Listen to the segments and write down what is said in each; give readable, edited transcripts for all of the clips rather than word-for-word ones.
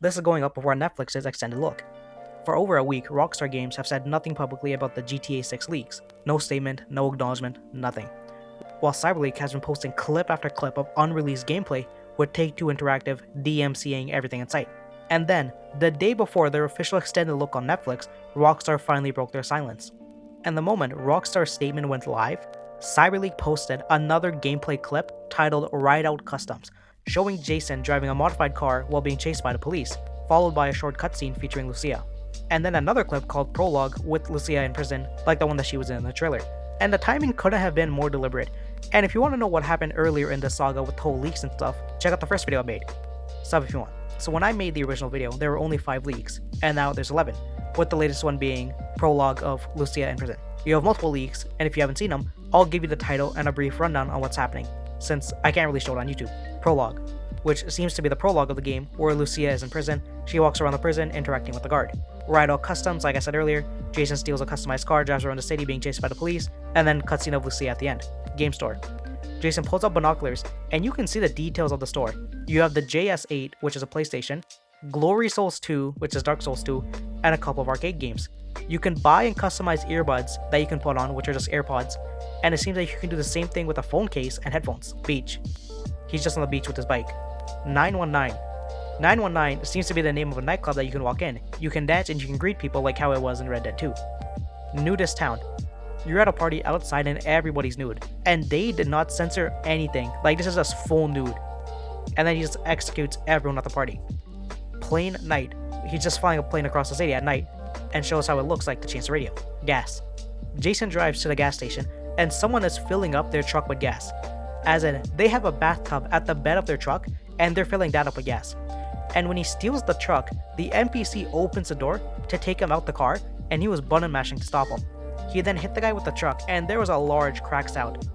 This is going up before Netflix's extended look. For over a week, Rockstar Games have said nothing publicly about the GTA 6 leaks. No statement, no acknowledgement, nothing. While CyberLeak has been posting clip after clip of unreleased gameplay with Take-Two Interactive DMCAing everything in sight. And then, the day before their official extended look on Netflix, Rockstar finally broke their silence. And the moment Rockstar's statement went live, CyberLeak posted another gameplay clip titled Ride Out Customs, showing Jason driving a modified car while being chased by the police, followed by a short cutscene featuring Lucia. And then another clip called Prologue with Lucia in prison, like the one that she was in the trailer. And the timing couldn't have been more deliberate. And if you want to know what happened earlier in the saga with whole leaks and stuff, check out the first video I made. Sub if you want. So when I made the original video, there were only 5 leaks, and now there's 11, with the latest one being Prologue of Lucia in prison. You have multiple leaks, and if you haven't seen them, I'll give you the title and a brief rundown on what's happening, since I can't really show it on YouTube. Prologue, which seems to be the prologue of the game, where Lucia is in prison, she walks around the prison interacting with the guard. Ride Out Customs, like I said earlier, Jason steals a customized car, drives around the city being chased by the police, and then cutscene of Lucia at the end. Game store. Jason pulls up binoculars, and you can see the details of the store. You have the JS8, which is a PlayStation, Glory Souls 2, which is Dark Souls 2, and a couple of arcade games. You can buy and customize earbuds that you can put on, which are just AirPods, and it seems like you can do the same thing with a phone case and headphones. Beach. He's just on the beach with his bike. 919. 919 seems to be the name of a nightclub that you can walk in. You can dance and you can greet people like how it was in Red Dead 2. Nudist Town. You're at a party outside and everybody's nude. And they did not censor anything. Like, this is just full nude. And then he just executes everyone at the party. Plane Night. He's just flying a plane across the city at night and shows how it looks like to change the radio. Gas. Jason drives to the gas station and someone is filling up their truck with gas. As in, they have a bathtub at the bed of their truck and they're filling that up with gas. And when he steals the truck, the NPC opens the door to take him out the car and he was button mashing to stop him. He then hit the guy with the truck and there was a large crack sound.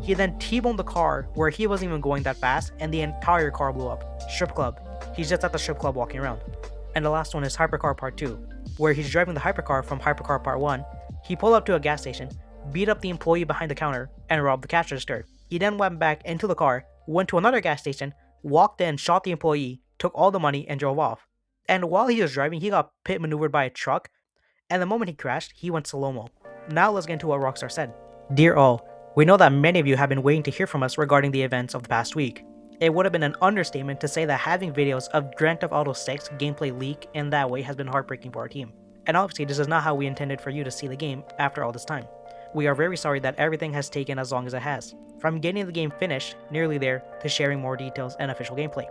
He then T-boned the car where he wasn't even going that fast and the entire car blew up. Strip club. He's just at the strip club walking around. And the last one is Hypercar Part 2, where he's driving the hypercar from Hypercar Part 1. He pulled up to a gas station, beat up the employee behind the counter, and robbed the cash register. He then went back into the car, went to another gas station, walked in, shot the employee, took all the money, and drove off. And while he was driving, he got pit maneuvered by a truck, and the moment he crashed, he went slow-mo. Now let's get into what Rockstar said. Dear all, we know that many of you have been waiting to hear from us regarding the events of the past week. It would have been an understatement to say that having videos of Grand Theft Auto 6 gameplay leak in that way has been heartbreaking for our team. And obviously this is not how we intended for you to see the game after all this time. We are very sorry that everything has taken as long as it has, from getting the game finished, nearly there, to sharing more details and official gameplay,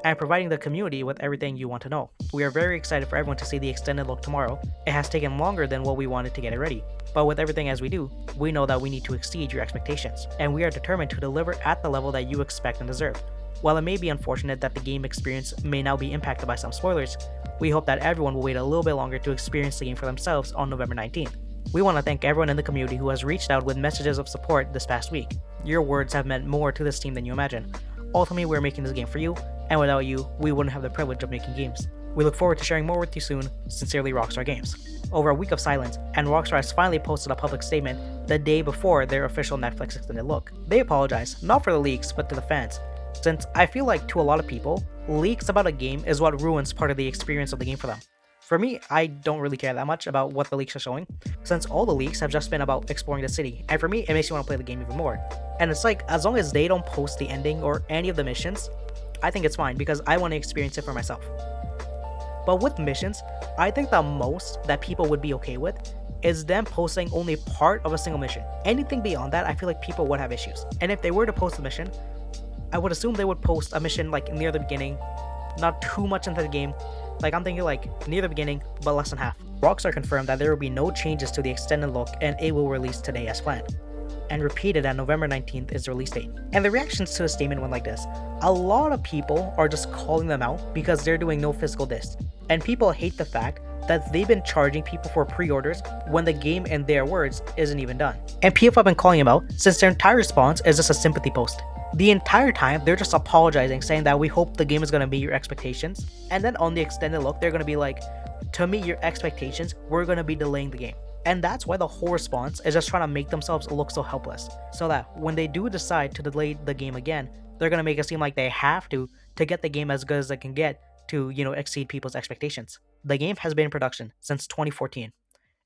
and providing the community with everything you want to know. We are very excited for everyone to see the extended look tomorrow. It has taken longer than what we wanted to get it ready, but with everything as we do, we know that we need to exceed your expectations, and we are determined to deliver at the level that you expect and deserve. While it may be unfortunate that the game experience may now be impacted by some spoilers, we hope that everyone will wait a little bit longer to experience the game for themselves on November 19th. We want to thank everyone in the community who has reached out with messages of support this past week. Your words have meant more to this team than you imagine. Ultimately, we're making this game for you, and without you, we wouldn't have the privilege of making games. We look forward to sharing more with you soon. Sincerely, Rockstar Games. Over a week of silence, and Rockstar has finally posted a public statement the day before their official Netflix extended look. They apologize, not for the leaks, but to the fans, since I feel like to a lot of people, leaks about a game is what ruins part of the experience of the game for them. For me, I don't really care that much about what the leaks are showing, since all the leaks have just been about exploring the city, and for me, it makes me want to play the game even more. And it's like, as long as they don't post the ending or any of the missions, I think it's fine, because I want to experience it for myself. But with missions, I think the most that people would be okay with is them posting only part of a single mission. Anything beyond that, I feel like people would have issues. And if they were to post a mission, I would assume they would post a mission like near the beginning, not too much into the game. Like, I'm thinking like near the beginning, but less than half. Rockstar confirmed that there will be no changes to the extended look and it will release today as planned, and repeated that November 19th is the release date. And the reactions to the statement went like this. A lot of people are just calling them out because they're doing no physical disc, and people hate the fact that they've been charging people for pre-orders when the game, in their words, isn't even done. And people have been calling him out since their entire response is just a sympathy post. The entire time, they're just apologizing, saying that we hope the game is going to meet your expectations, and then on the extended look, they're going to be like, to meet your expectations, we're going to be delaying the game. And that's why the whole response is just trying to make themselves look so helpless, so that when they do decide to delay the game again, they're going to make it seem like they have to get the game as good as they can get to, exceed people's expectations. The game has been in production since 2014,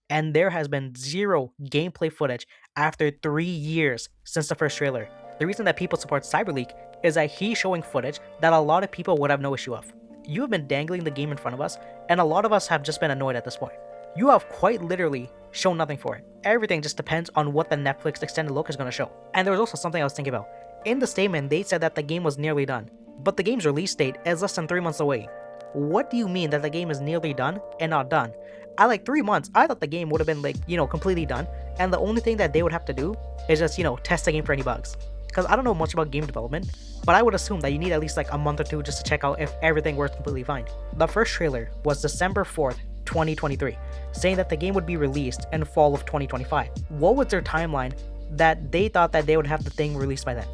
and there has been zero gameplay footage after 3 years since the first trailer. The reason that people support CyberLeak is that he's showing footage that a lot of people would have no issue of. You have been dangling the game in front of us, and a lot of us have just been annoyed at this point. You have quite literally shown nothing for it. Everything just depends on what the Netflix extended look is going to show. And there was also something I was thinking about. In the statement, they said that the game was nearly done, but the game's release date is less than 3 months away. What do you mean that the game is nearly done and not done? At like 3 months, I thought the game would have been like, completely done, and the only thing that they would have to do is just, test the game for any bugs. Because I don't know much about game development, but I would assume that you need at least like a month or two just to check out if everything works completely fine. The first trailer was December 4th, 2023, saying that the game would be released in fall of 2025. What was their timeline that they thought that they would have the thing released by then?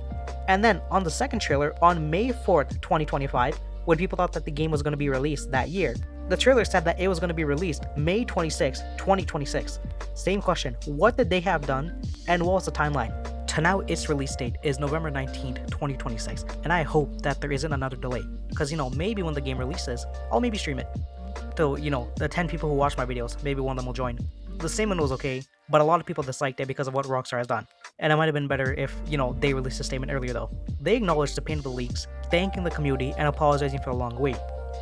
And then on the second trailer, on May 4th, 2025, when people thought that the game was going to be released that year, the trailer said that it was going to be released May 26, 2026. Same question, what did they have done and what was the timeline? To now, its release date is November 19th, 2026, and I hope that there isn't another delay, because maybe when the game releases, I'll maybe stream it. So, the 10 people who watch my videos, maybe one of them will join. The statement was okay, but a lot of people disliked it because of what Rockstar has done. And it might have been better if, they released a statement earlier though. They acknowledged the pain of the leaks, thanking the community and apologizing for the long wait,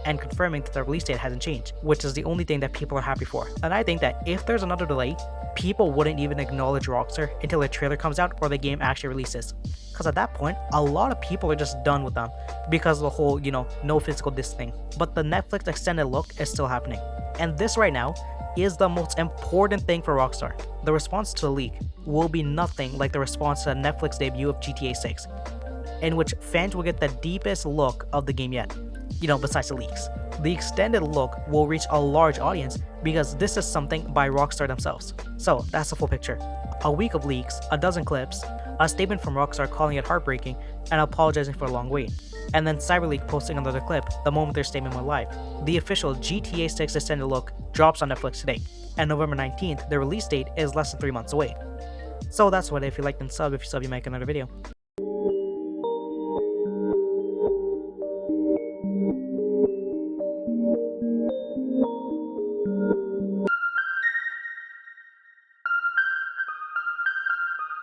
and confirming that the release date hasn't changed, which is the only thing that people are happy for. And I think that if there's another delay, people wouldn't even acknowledge Rockstar until a trailer comes out or the game actually releases. Because at that point, a lot of people are just done with them because of the whole, no physical disc thing. But the Netflix extended look is still happening. And this right now is the most important thing for Rockstar. The response to the leak will be nothing like the response to the Netflix debut of GTA 6, in which fans will get the deepest look of the game yet, besides the leaks. The extended look will reach a large audience because this is something by Rockstar themselves. So that's the full picture. A week of leaks, a dozen clips, a statement from Rockstar calling it heartbreaking and apologizing for a long wait, and then CyberLeak posting another clip the moment their statement went live. The official GTA 6 extended look drops on Netflix today, and November 19th, the release date is less than 3 months away. So that's what. If you liked and sub, if you sub, you make another video.